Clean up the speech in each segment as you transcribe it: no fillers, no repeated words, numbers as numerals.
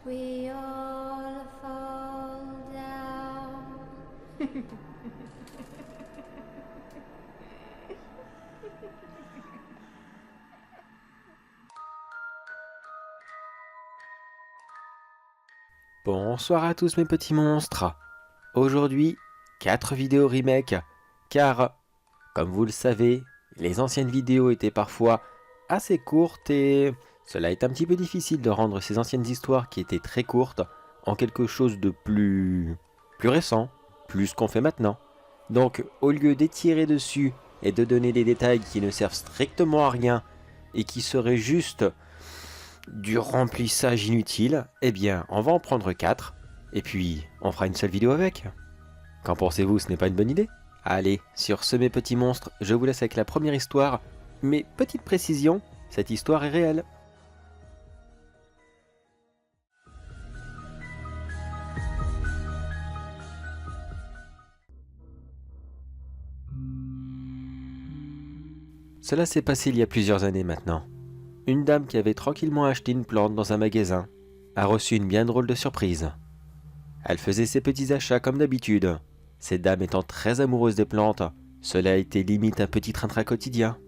we all fall down. Bonsoir à tous mes petits monstres. Aujourd'hui, 4 vidéos remake, car, comme vous le savez, les anciennes vidéos étaient parfois assez courtes et cela est un petit peu difficile de rendre ces anciennes histoires qui étaient très courtes en quelque chose de plus récent, plus qu'on fait maintenant. Donc, au lieu d'étirer dessus et de donner des détails qui ne servent strictement à rien et qui seraient juste du remplissage inutile, eh bien, on va en prendre 4, et puis on fera une seule vidéo avec. Qu'en pensez-vous, ce n'est pas une bonne idée? Allez, sur ce mes petits monstres, je vous laisse avec la première histoire, mais petite précision, cette histoire est réelle. Cela s'est passé il y a plusieurs années maintenant. Une dame qui avait tranquillement acheté une plante dans un magasin a reçu une bien drôle de surprise. Elle faisait ses petits achats comme d'habitude. Cette dame étant très amoureuse des plantes, cela a été limite un petit train-train quotidien.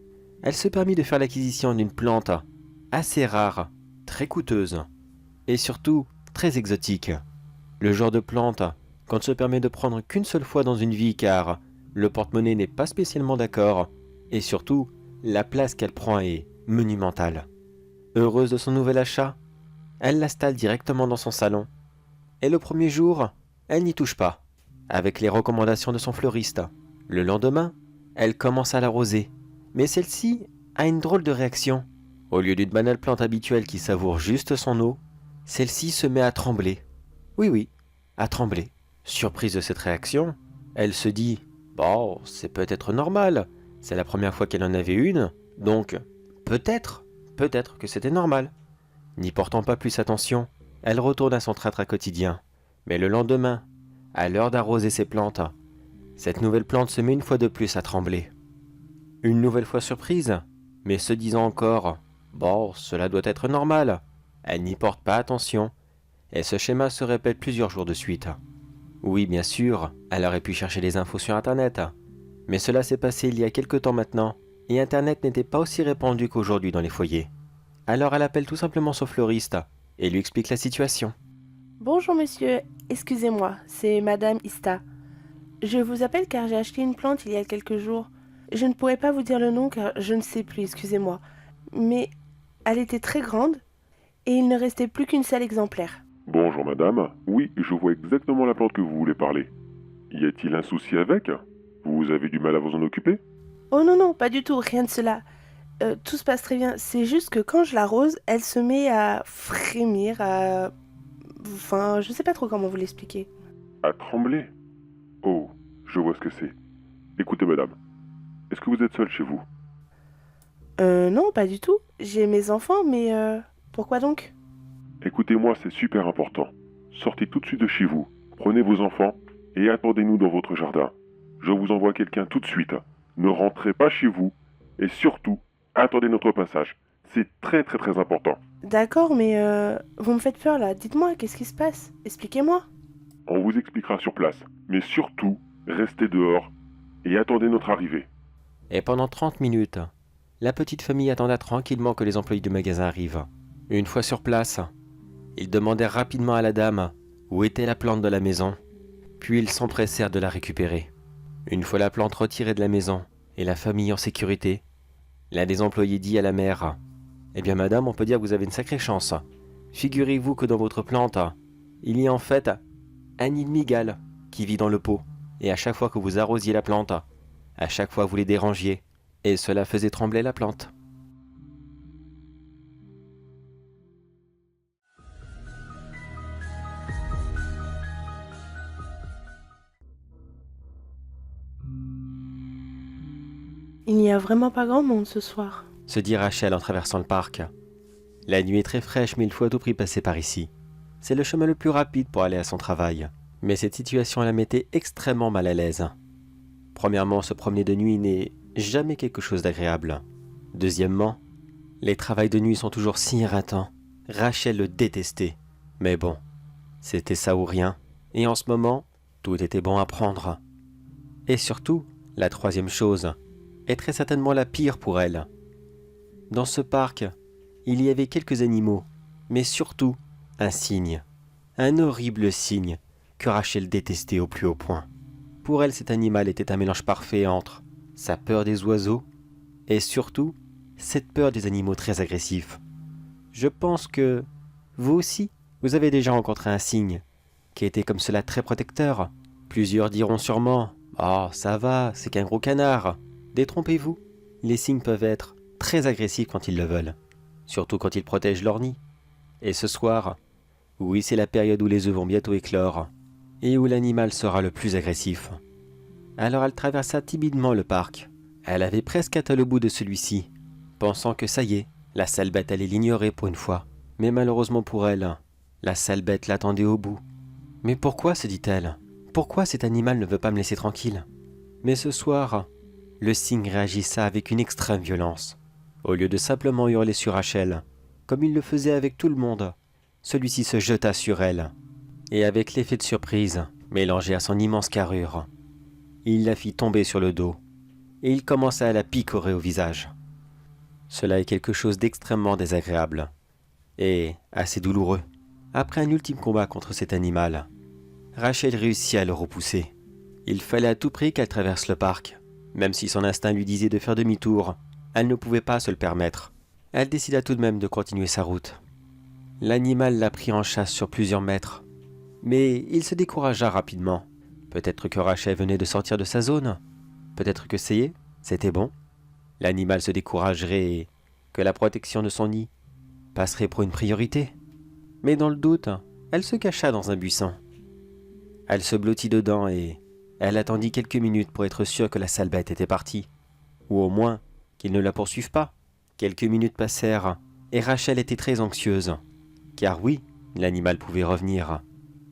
Elle se permit de faire l'acquisition d'une plante assez rare, très coûteuse, et surtout très exotique. Le genre de plante qu'on ne se permet de prendre qu'une seule fois dans une vie car le porte-monnaie n'est pas spécialement d'accord, et surtout, la place qu'elle prend est monumentale. Heureuse de son nouvel achat, elle l'installe directement dans son salon. Et le premier jour, elle n'y touche pas, avec les recommandations de son fleuriste. Le lendemain, elle commence à l'arroser, mais celle-ci a une drôle de réaction. Au lieu d'une banale plante habituelle qui savoure juste son eau, celle-ci se met à trembler. Oui, oui, à trembler. Surprise de cette réaction, elle se dit « Bon, c'est peut-être normal, c'est la première fois qu'elle en avait une, donc peut-être que c'était normal. » N'y portant pas plus attention, elle retourne à son train-train quotidien. Mais le lendemain, à l'heure d'arroser ses plantes, cette nouvelle plante se met une fois de plus à trembler. Une nouvelle fois surprise, mais se disant encore « Bon, cela doit être normal », elle n'y porte pas attention, et ce schéma se répète plusieurs jours de suite. Oui, bien sûr, elle aurait pu chercher des infos sur Internet, mais cela s'est passé il y a quelque temps maintenant, et Internet n'était pas aussi répandu qu'aujourd'hui dans les foyers. Alors elle appelle tout simplement son fleuriste et lui explique la situation. Bonjour monsieur, excusez-moi, c'est Madame Ista. Je vous appelle car j'ai acheté une plante il y a quelques jours. Je ne pourrais pas vous dire le nom car je ne sais plus, excusez-moi. Mais elle était très grande et il ne restait plus qu'une seule exemplaire. Bonjour madame, oui, je vois exactement la plante que vous voulez parler. Y a-t-il un souci avec? Vous avez du mal à vous en occuper? Oh non, non, pas du tout, rien de cela. Tout se passe très bien, c'est juste que quand je l'arrose, elle se met à frémir, à... Enfin, je sais pas trop comment vous l'expliquer. À trembler? Oh, je vois ce que c'est. Écoutez madame, est-ce que vous êtes seule chez vous? Non, pas du tout. J'ai mes enfants, mais pourquoi donc? Écoutez-moi, c'est super important. Sortez tout de suite de chez vous, prenez vos enfants et attendez-nous dans votre jardin. Je vous envoie quelqu'un tout de suite. Ne rentrez pas chez vous et surtout, attendez notre passage. C'est très très très important. D'accord, mais vous me faites peur là. Dites-moi, qu'est-ce qui se passe? Expliquez-moi. On vous expliquera sur place, mais surtout, restez dehors et attendez notre arrivée. Et pendant 30 minutes, la petite famille attendait tranquillement que les employés du magasin arrivent. Une fois sur place, ils demandèrent rapidement à la dame où était la plante de la maison, puis ils s'empressèrent de la récupérer. Une fois la plante retirée de la maison et la famille en sécurité, l'un des employés dit à la mère « Eh bien madame, on peut dire que vous avez une sacrée chance. Figurez-vous que dans votre plante, il y a en fait un nid de migale qui vit dans le pot. Et à chaque fois que vous arrosiez la plante, à chaque fois vous les dérangiez, et cela faisait trembler la plante. » Il n'y a vraiment pas grand monde ce soir. Se dit Rachel en traversant le parc. La nuit est très fraîche, mais il faut à tout prix passer par ici. C'est le chemin le plus rapide pour aller à son travail. Mais cette situation la mettait extrêmement mal à l'aise. Premièrement, se promener de nuit n'est jamais quelque chose d'agréable. Deuxièmement, les travails de nuit sont toujours si irritants. Rachel le détestait. Mais bon, c'était ça ou rien. Et en ce moment, tout était bon à prendre. Et surtout, la troisième chose est très certainement la pire pour elle. Dans ce parc, il y avait quelques animaux, mais surtout un cygne. Un horrible cygne que Rachel détestait au plus haut point. Pour elle, cet animal était un mélange parfait entre sa peur des oiseaux et surtout cette peur des animaux très agressifs. Je pense que vous aussi, vous avez déjà rencontré un cygne qui était comme cela très protecteur. Plusieurs diront sûrement « Oh, ça va, c'est qu'un gros canard ». Détrompez-vous, les cygnes peuvent être très agressifs quand ils le veulent, surtout quand ils protègent leur nid. Et ce soir, oui, c'est la période où les œufs vont bientôt éclore et où l'animal sera le plus agressif. Alors elle traversa timidement le parc. Elle avait presque atteint le bout de celui-ci, pensant que ça y est, la sale bête allait l'ignorer pour une fois. Mais malheureusement pour elle, la sale bête l'attendait au bout. Mais pourquoi, se dit-elle? Pourquoi cet animal ne veut pas me laisser tranquille? Mais ce soir, le cygne réagissa avec une extrême violence. Au lieu de simplement hurler sur Rachel, comme il le faisait avec tout le monde, celui-ci se jeta sur elle. Et avec l'effet de surprise, mélangé à son immense carrure, il la fit tomber sur le dos, et il commença à la picorer au visage. Cela est quelque chose d'extrêmement désagréable, et assez douloureux. Après un ultime combat contre cet animal, Rachel réussit à le repousser. Il fallait à tout prix qu'elle traverse le parc. Même si son instinct lui disait de faire demi-tour, elle ne pouvait pas se le permettre. Elle décida tout de même de continuer sa route. L'animal la prit en chasse sur plusieurs mètres, mais il se découragea rapidement. Peut-être que Rachel venait de sortir de sa zone. Peut-être que ça y est, c'était bon. L'animal se découragerait et que la protection de son nid passerait pour une priorité. Mais dans le doute, elle se cacha dans un buisson. Elle se blottit dedans et elle attendit quelques minutes pour être sûre que la sale bête était partie. Ou au moins, qu'il ne la poursuive pas. Quelques minutes passèrent et Rachel était très anxieuse. Car oui, l'animal pouvait revenir.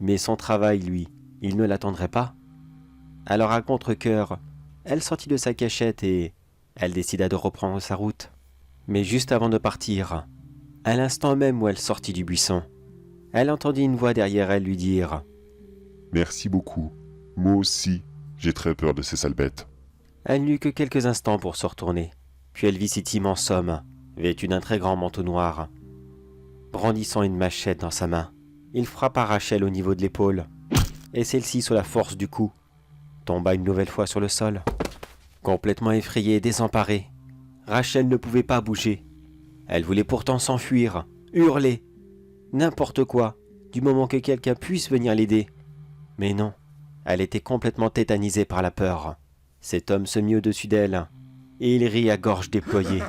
Mais son travail, lui, il ne l'attendrait pas. Alors à contre-cœur, elle sortit de sa cachette et elle décida de reprendre sa route. Mais juste avant de partir, à l'instant même où elle sortit du buisson, elle entendit une voix derrière elle lui dire « Merci beaucoup. Moi aussi, j'ai très peur de ces sales bêtes. » Elle n'eut que quelques instants pour se retourner, puis elle vit cet immense homme, vêtu d'un très grand manteau noir, brandissant une machette dans sa main. Il frappa Rachel au niveau de l'épaule, et celle-ci, sous la force du coup, tomba une nouvelle fois sur le sol. Complètement effrayée et désemparée, Rachel ne pouvait pas bouger. Elle voulait pourtant s'enfuir, hurler, n'importe quoi, du moment que quelqu'un puisse venir l'aider. Mais non, elle était complètement tétanisée par la peur. Cet homme se mit au-dessus d'elle, et il rit à gorge déployée,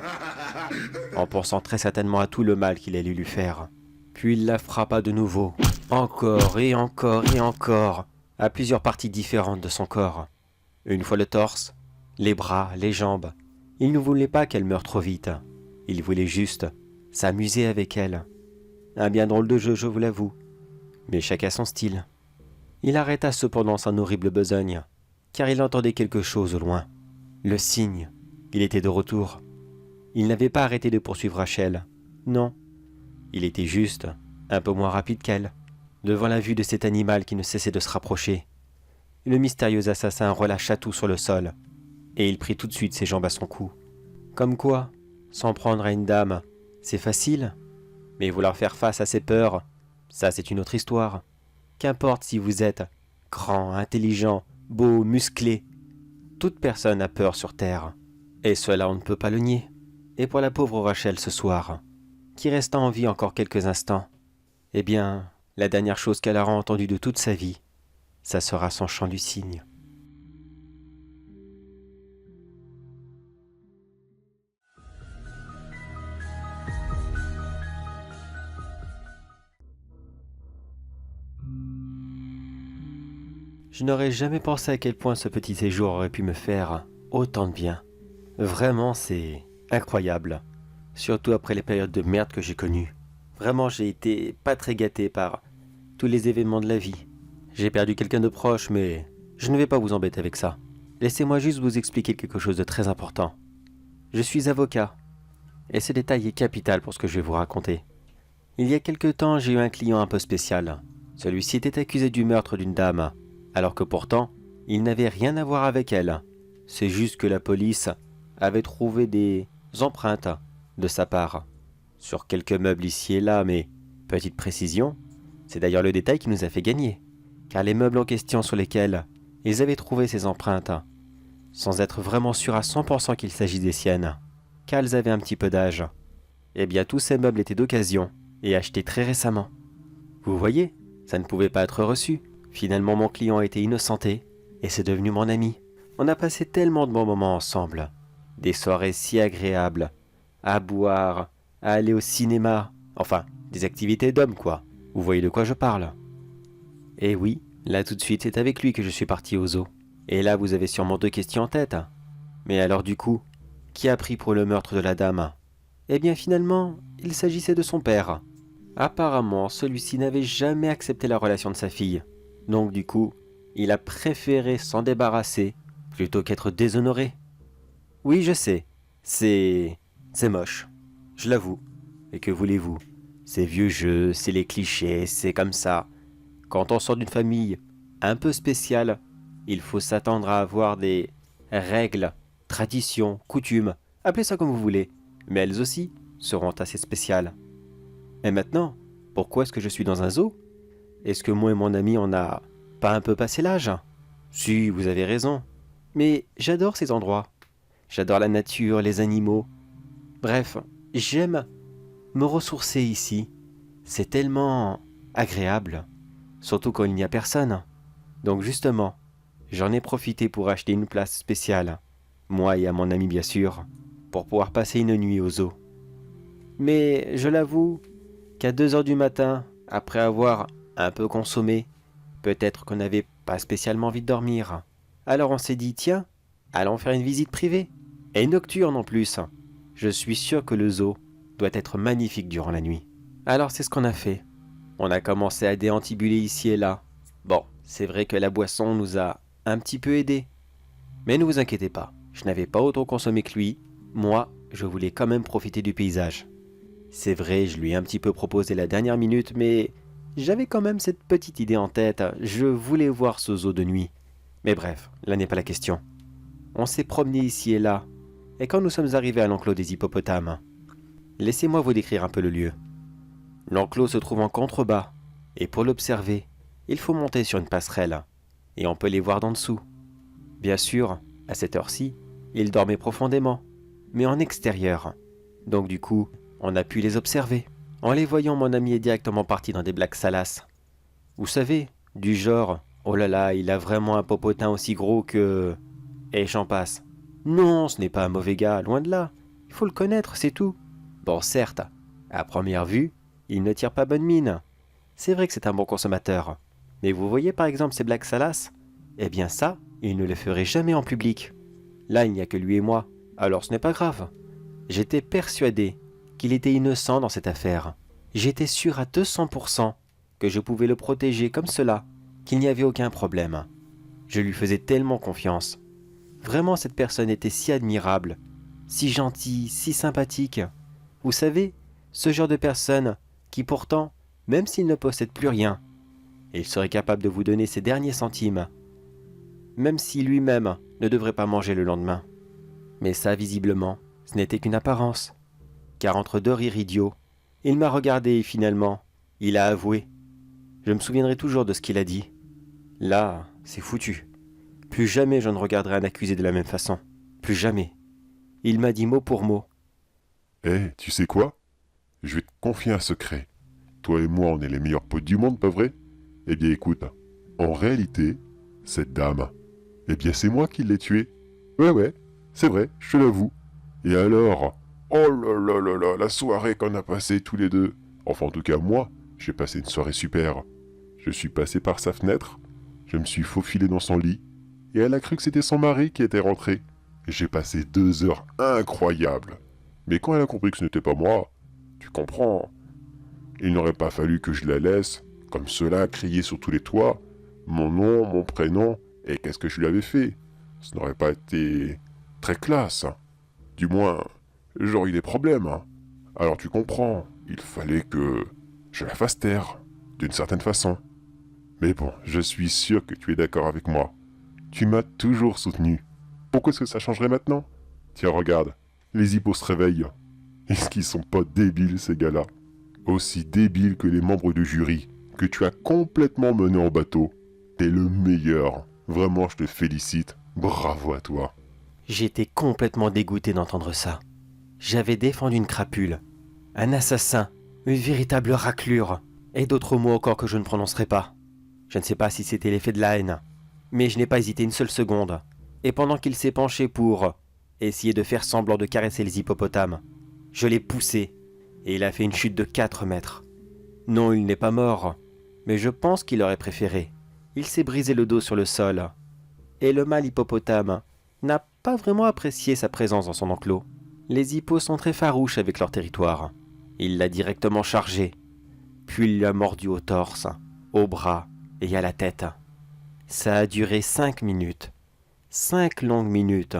en pensant très certainement à tout le mal qu'il allait lui faire. Puis il la frappa de nouveau, encore et encore et encore, à plusieurs parties différentes de son corps. Une fois le torse, les bras, les jambes. Il ne voulait pas qu'elle meure trop vite. Il voulait juste s'amuser avec elle. Un bien drôle de jeu, je vous l'avoue, mais chacun son style. Il arrêta cependant son horrible besogne, car il entendait quelque chose au loin. Le cygne, il était de retour. Il n'avait pas arrêté de poursuivre Rachel. Non, il était juste un peu moins rapide qu'elle, devant la vue de cet animal qui ne cessait de se rapprocher. Le mystérieux assassin relâcha tout sur le sol, et il prit tout de suite ses jambes à son cou. Comme quoi, s'en prendre à une dame, c'est facile, mais vouloir faire face à ses peurs, ça c'est une autre histoire. Qu'importe si vous êtes grand, intelligent, beau, musclé, toute personne a peur sur Terre, et cela on ne peut pas le nier. Et pour la pauvre Rachel ce soir, qui resta en vie encore quelques instants, eh bien, la dernière chose qu'elle aura entendue de toute sa vie, ça sera son chant du cygne. Je n'aurais jamais pensé à quel point ce petit séjour aurait pu me faire autant de bien. Vraiment, c'est incroyable. Surtout après les périodes de merde que j'ai connues. Vraiment, j'ai été pas très gâté par tous les événements de la vie. J'ai perdu quelqu'un de proche, mais je ne vais pas vous embêter avec ça. Laissez-moi juste vous expliquer quelque chose de très important. Je suis avocat, et ce détail est capital pour ce que je vais vous raconter. Il y a quelque temps, j'ai eu un client un peu spécial. Celui-ci était accusé du meurtre d'une dame, alors que pourtant, il n'avait rien à voir avec elle. C'est juste que la police avait trouvé des empreintes de sa part sur quelques meubles ici et là, mais petite précision, c'est d'ailleurs le détail qui nous a fait gagner, car les meubles en question sur lesquels ils avaient trouvé ces empreintes, sans être vraiment sûrs à 100% qu'il s'agit des siennes, car elles avaient un petit peu d'âge, eh bien tous ces meubles étaient d'occasion et achetés très récemment. Vous voyez, ça ne pouvait pas être reçu. Finalement, mon client a été innocenté et c'est devenu mon ami. On a passé tellement de bons moments ensemble, des soirées si agréables, à boire, à aller au cinéma, enfin, des activités d'homme quoi. Vous voyez de quoi je parle. Et oui, là tout de suite, c'est avec lui que je suis parti au zoo. Et là, vous avez sûrement 2 questions en tête. Mais alors du coup, qui a pris pour le meurtre de la dame? Eh bien finalement, il s'agissait de son père. Apparemment, celui-ci n'avait jamais accepté la relation de sa fille. Donc du coup, il a préféré s'en débarrasser plutôt qu'être déshonoré. Oui, je sais, c'est moche. Je l'avoue. Et que voulez-vous? C'est vieux jeu, c'est les clichés, c'est comme ça. Quand on sort d'une famille un peu spéciale, il faut s'attendre à avoir des règles, traditions, coutumes, appelez ça comme vous voulez, mais elles aussi seront assez spéciales. Et maintenant, pourquoi est-ce que je suis dans un zoo? Est-ce que moi et mon ami on n'a pas un peu passé l'âge? Si, vous avez raison. Mais j'adore ces endroits. J'adore la nature, les animaux. Bref, j'aime me ressourcer ici. C'est tellement agréable. Surtout quand il n'y a personne. Donc justement, j'en ai profité pour acheter une place spéciale. Moi et à mon ami bien sûr. Pour pouvoir passer une nuit au zoo. Mais je l'avoue qu'à 2 heures du matin, après avoir un peu consommé, peut-être qu'on n'avait pas spécialement envie de dormir. Alors on s'est dit, tiens, allons faire une visite privée. Et nocturne en plus. Je suis sûr que le zoo doit être magnifique durant la nuit. Alors c'est ce qu'on a fait. On a commencé à déambuler ici et là. Bon, c'est vrai que la boisson nous a un petit peu aidés. Mais ne vous inquiétez pas, je n'avais pas autant consommé que lui. Moi, je voulais quand même profiter du paysage. C'est vrai, je lui ai un petit peu proposé la dernière minute, mais j'avais quand même cette petite idée en tête. Je voulais voir ce zoo de nuit. Mais bref, là n'est pas la question. On s'est promené ici et là, et quand nous sommes arrivés à l'enclos des hippopotames, laissez-moi vous décrire un peu le lieu. L'enclos se trouve en contrebas, et pour l'observer, il faut monter sur une passerelle, et on peut les voir d'en dessous. Bien sûr, à cette heure-ci, ils dormaient profondément, mais en extérieur. Donc du coup, on a pu les observer. En les voyant, mon ami est directement parti dans des blagues salaces. Vous savez, du genre, oh là là, il a vraiment un popotin aussi gros que... Et j'en passe. Non, ce n'est pas un mauvais gars, loin de là. Il faut le connaître, c'est tout. Bon, certes, à première vue, il ne tire pas bonne mine. C'est vrai que c'est un bon consommateur. Mais vous voyez par exemple ces blagues salaces? Eh bien ça, il ne les ferait jamais en public. Là, il n'y a que lui et moi, alors ce n'est pas grave. J'étais persuadé qu'il était innocent dans cette affaire. J'étais sûr à 200% que je pouvais le protéger comme cela, qu'il n'y avait aucun problème. Je lui faisais tellement confiance. Vraiment, cette personne était si admirable, si gentille, si sympathique. Vous savez, ce genre de personne qui pourtant, même s'il ne possède plus rien, il serait capable de vous donner ses derniers centimes, même si lui-même ne devrait pas manger le lendemain. Mais ça, visiblement, ce n'était qu'une apparence. Car entre 2 rires idiots, il m'a regardé et finalement, il a avoué. Je me souviendrai toujours de ce qu'il a dit. Là, c'est foutu. Plus jamais je ne regarderai un accusé de la même façon. Plus jamais. Il m'a dit mot pour mot. Tu sais quoi? Je vais te confier un secret. Toi et moi, on est les meilleurs potes du monde, pas vrai? Eh bien écoute, en réalité, cette dame, eh bien c'est moi qui l'ai tuée. Ouais, c'est vrai, je te l'avoue. Et alors? Oh là là là là, la soirée qu'on a passée tous les deux. Enfin en tout cas moi, j'ai passé une soirée super. Je suis passé par sa fenêtre, je me suis faufilé dans son lit, et elle a cru que c'était son mari qui était rentré. Et j'ai passé 2 heures incroyables. Mais quand elle a compris que ce n'était pas moi, tu comprends, il n'aurait pas fallu que je la laisse, comme cela, crier sur tous les toits, mon nom, mon prénom, et qu'est-ce que je lui avais fait. Ce n'aurait pas été très classe. Du moins, j'aurais eu des problèmes. Alors tu comprends, il fallait que je la fasse taire, d'une certaine façon. Mais bon, je suis sûr que tu es d'accord avec moi. Tu m'as toujours soutenu. Pourquoi est-ce que ça changerait maintenant? Tiens, regarde, les hippos se réveillent. Est-ce qu'ils sont pas débiles, ces gars-là? Aussi débiles que les membres du jury, que tu as complètement mené en bateau. T'es le meilleur. Vraiment, je te félicite. Bravo à toi. J'étais complètement dégoûté d'entendre ça. J'avais défendu une crapule, un assassin, une véritable raclure, et d'autres mots encore que je ne prononcerai pas. Je ne sais pas si c'était l'effet de la haine, mais je n'ai pas hésité une seule seconde. Et pendant qu'il s'est penché pour essayer de faire semblant de caresser les hippopotames, je l'ai poussé, et il a fait une chute de 4 mètres. Non, il n'est pas mort, mais je pense qu'il aurait préféré. Il s'est brisé le dos sur le sol, et le mâle hippopotame n'a pas vraiment apprécié sa présence dans son enclos. Les hippos sont très farouches avec leur territoire. Il l'a directement chargé, puis il l'a mordu au torse, au bras et à la tête. Ça a duré 5 minutes. 5 longues minutes,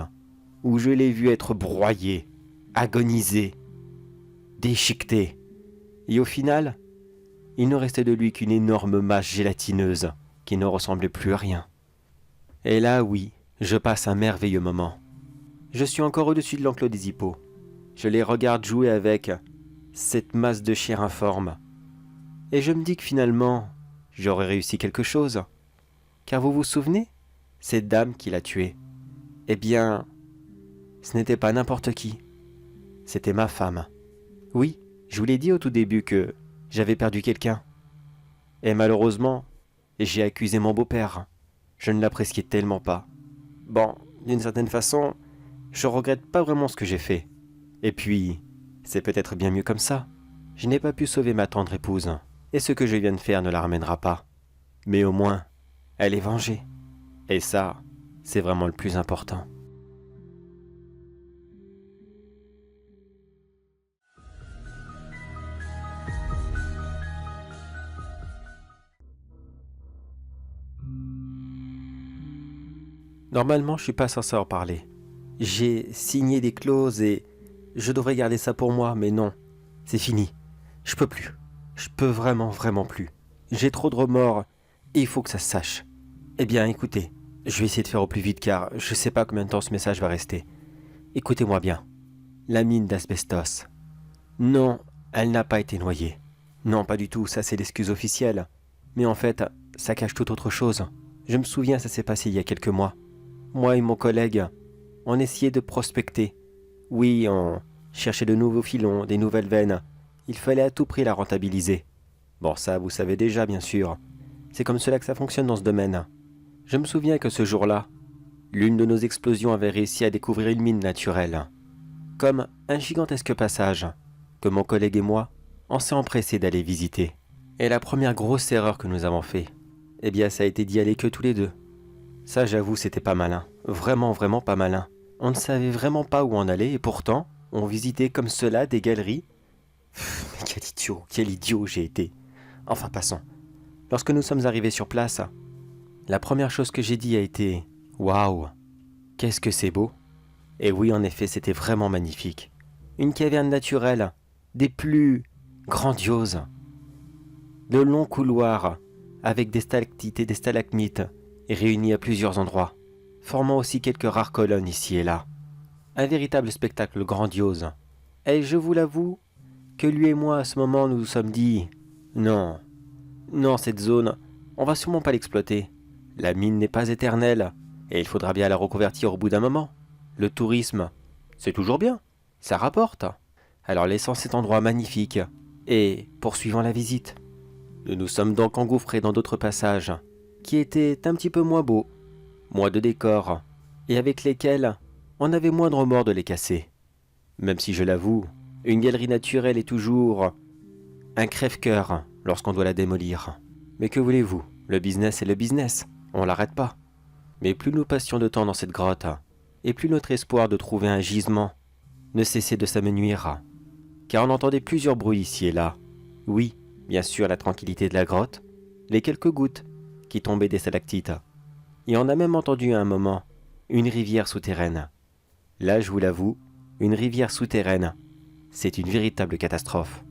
où je l'ai vu être broyé, agonisé, déchiqueté. Et au final, il ne restait de lui qu'une énorme masse gélatineuse qui ne ressemblait plus à rien. Et là, oui, je passe un merveilleux moment. Je suis encore au-dessus de l'enclos des hippos. Je les regarde jouer avec cette masse de chair informe. Et je me dis que finalement, j'aurais réussi quelque chose. Car vous vous souvenez, cette dame qui l'a tué, eh bien, ce n'était pas n'importe qui. C'était ma femme. Oui, je vous l'ai dit au tout début que j'avais perdu quelqu'un. Et malheureusement, j'ai accusé mon beau-père. Je ne l'appréciais tellement pas. Bon, d'une certaine façon, je regrette pas vraiment ce que j'ai fait. Et puis, c'est peut-être bien mieux comme ça. Je n'ai pas pu sauver ma tendre épouse, et ce que je viens de faire ne la ramènera pas. Mais au moins, elle est vengée. Et ça, c'est vraiment le plus important. Normalement, je suis pas censé en parler. J'ai signé des clauses et je devrais garder ça pour moi, mais non. C'est fini. Je peux plus. Je peux vraiment plus. J'ai trop de remords et il faut que ça se sache. Eh bien, écoutez, je vais essayer de faire au plus vite car je sais pas combien de temps ce message va rester. Écoutez-moi bien. La mine d'asbestos. Non, elle n'a pas été noyée. Non, pas du tout, ça c'est l'excuse officielle. Mais en fait, ça cache toute autre chose. Je me souviens, ça s'est passé il y a quelques mois. Moi et mon collègue, on essayait de prospecter. Oui, on cherchait de nouveaux filons, des nouvelles veines. Il fallait à tout prix la rentabiliser. Bon, ça, vous savez déjà, bien sûr. C'est comme cela que ça fonctionne dans ce domaine. Je me souviens que ce jour-là, l'une de nos explosions avait réussi à découvrir une mine naturelle. Comme un gigantesque passage que mon collègue et moi, on s'est empressés d'aller visiter. Et la première grosse erreur que nous avons fait, eh bien, ça a été d'y aller que tous les deux. Ça, j'avoue, c'était pas malin. Vraiment pas malin. On ne savait vraiment pas où on allait et pourtant, on visitait comme cela des galeries. Mais quel idiot j'ai été. Enfin, passons. Lorsque nous sommes arrivés sur place, la première chose que j'ai dit a été « Waouh, qu'est-ce que c'est beau !» Et oui, en effet, c'était vraiment magnifique. Une caverne naturelle, des plus grandioses. De longs couloirs, avec des stalactites et des stalagmites, réunis à plusieurs endroits, formant aussi quelques rares colonnes ici et là. Un véritable spectacle grandiose. Et je vous l'avoue, que lui et moi, à ce moment, nous nous sommes dit « Non, cette zone, on va sûrement pas l'exploiter. La mine n'est pas éternelle, et il faudra bien la reconvertir au bout d'un moment. Le tourisme, c'est toujours bien, ça rapporte. Alors laissons cet endroit magnifique, et poursuivons la visite. » Nous nous sommes donc engouffrés dans d'autres passages, qui étaient un petit peu moins beaux, moins de décors, et avec lesquels on avait moins de remords de les casser. Même si je l'avoue, une galerie naturelle est toujours un crève-cœur lorsqu'on doit la démolir. Mais que voulez-vous, le business est le business, on l'arrête pas. Mais plus nous passions de temps dans cette grotte, et plus notre espoir de trouver un gisement ne cessait de s'amenuire, car on entendait plusieurs bruits ici et là. Oui, bien sûr la tranquillité de la grotte, les quelques gouttes qui tombaient des stalactites. Et on a même entendu à un moment une rivière souterraine. Là, je vous l'avoue, une rivière souterraine, c'est une véritable catastrophe.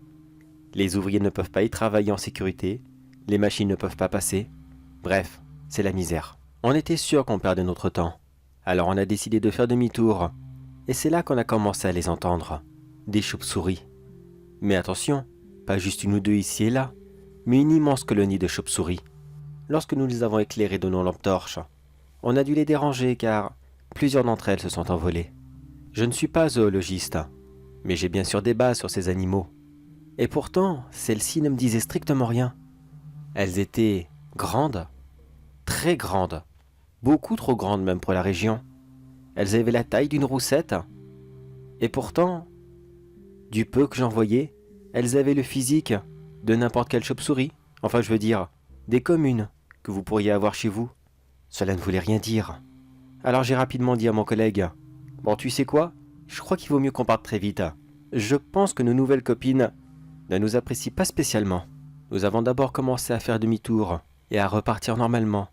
Les ouvriers ne peuvent pas y travailler en sécurité, les machines ne peuvent pas passer. Bref, c'est la misère. On était sûr qu'on perdait notre temps. Alors on a décidé de faire demi-tour. Et c'est là qu'on a commencé à les entendre. Des chauves-souris. Mais attention, pas juste une ou deux ici et là, mais une immense colonie de chauves-souris. Lorsque nous les avons éclairées de nos lampes torches, on a dû les déranger car plusieurs d'entre elles se sont envolées. Je ne suis pas zoologiste, mais j'ai bien sûr des bases sur ces animaux. Et pourtant, celles-ci ne me disaient strictement rien. Elles étaient grandes, très grandes, beaucoup trop grandes même pour la région. Elles avaient la taille d'une roussette. Et pourtant, du peu que j'en voyais, elles avaient le physique de n'importe quelle chauve-souris. Enfin, je veux dire, des communes que vous pourriez avoir chez vous. Cela ne voulait rien dire. Alors j'ai rapidement dit à mon collègue, « Bon, tu sais quoi? Je crois qu'il vaut mieux qu'on parte très vite. Je pense que nos nouvelles copines ne nous apprécient pas spécialement. » Nous avons d'abord commencé à faire demi-tour et à repartir normalement.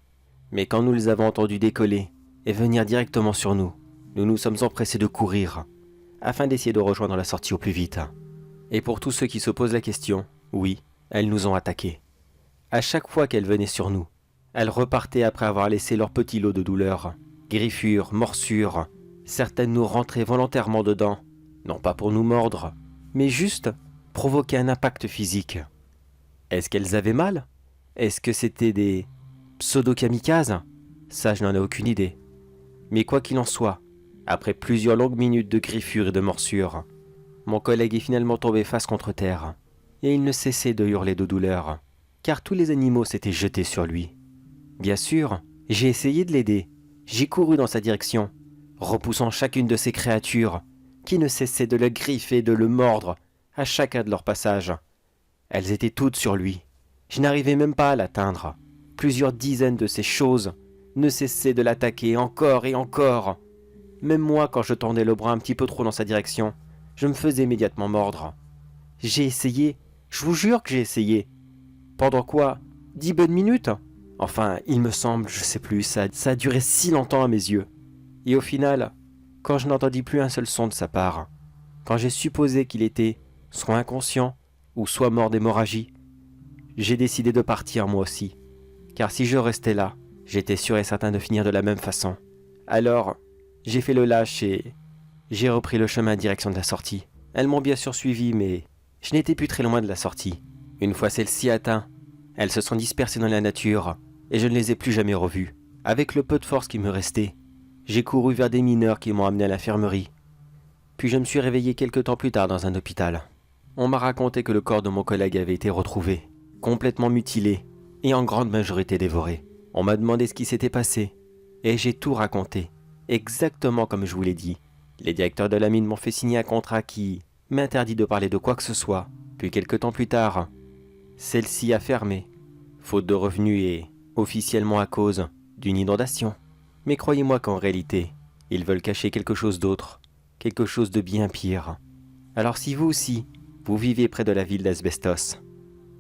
Mais quand nous les avons entendues décoller et venir directement sur nous, nous nous sommes empressés de courir afin d'essayer de rejoindre la sortie au plus vite. Et pour tous ceux qui se posent la question, oui, elles nous ont attaqués. À chaque fois qu'elles venaient sur nous, elles repartaient après avoir laissé leur petit lot de douleurs, griffures, morsures. Certaines nous rentraient volontairement dedans, non pas pour nous mordre, mais juste provoquer un impact physique. Est-ce qu'elles avaient mal? Est-ce que c'était des pseudo-kamikazes? Ça, je n'en ai aucune idée. Mais quoi qu'il en soit, après plusieurs longues minutes de griffures et de morsures, mon collègue est finalement tombé face contre terre, et il ne cessait de hurler de douleur, car tous les animaux s'étaient jetés sur lui. Bien sûr, j'ai essayé de l'aider. J'ai couru dans sa direction, repoussant chacune de ces créatures qui ne cessaient de le griffer et de le mordre à chacun de leur passage. Elles étaient toutes sur lui. Je n'arrivais même pas à l'atteindre. Plusieurs dizaines de ces choses ne cessaient de l'attaquer encore et encore. Même moi, quand je tendais le bras un petit peu trop dans sa direction, je me faisais immédiatement mordre. J'ai essayé, je vous jure que j'ai essayé. Pendant quoi? 10 bonnes minutes? Enfin, il me semble, je sais plus, ça a duré si longtemps à mes yeux. Et au final, quand je n'entendis plus un seul son de sa part, quand j'ai supposé qu'il était soit inconscient ou soit mort d'hémorragie, j'ai décidé de partir moi aussi. Car si je restais là, j'étais sûr et certain de finir de la même façon. Alors, j'ai fait le lâche et j'ai repris le chemin en direction de la sortie. Elles m'ont bien sûr suivi, mais je n'étais plus très loin de la sortie. Une fois celle-ci atteinte, elles se sont dispersées dans la nature et je ne les ai plus jamais revues. Avec le peu de force qui me restait, j'ai couru vers des mineurs qui m'ont amené à l'infirmerie. Puis je me suis réveillé quelque temps plus tard dans un hôpital. On m'a raconté que le corps de mon collègue avait été retrouvé, complètement mutilé et en grande majorité dévoré. On m'a demandé ce qui s'était passé et j'ai tout raconté, exactement comme je vous l'ai dit. Les directeurs de la mine m'ont fait signer un contrat qui m'interdit de parler de quoi que ce soit. Puis quelque temps plus tard, celle-ci a fermé, faute de revenus et officiellement à cause d'une inondation. Mais croyez-moi qu'en réalité, ils veulent cacher quelque chose d'autre, quelque chose de bien pire. Alors si vous aussi, vous vivez près de la ville d'Asbestos,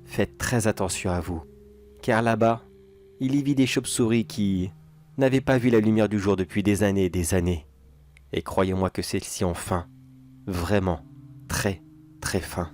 faites très attention à vous, car là-bas, il y vit des chauves-souris qui n'avaient pas vu la lumière du jour depuis des années et des années. Et croyez-moi que celles-ci ont faim, vraiment, très, très faim.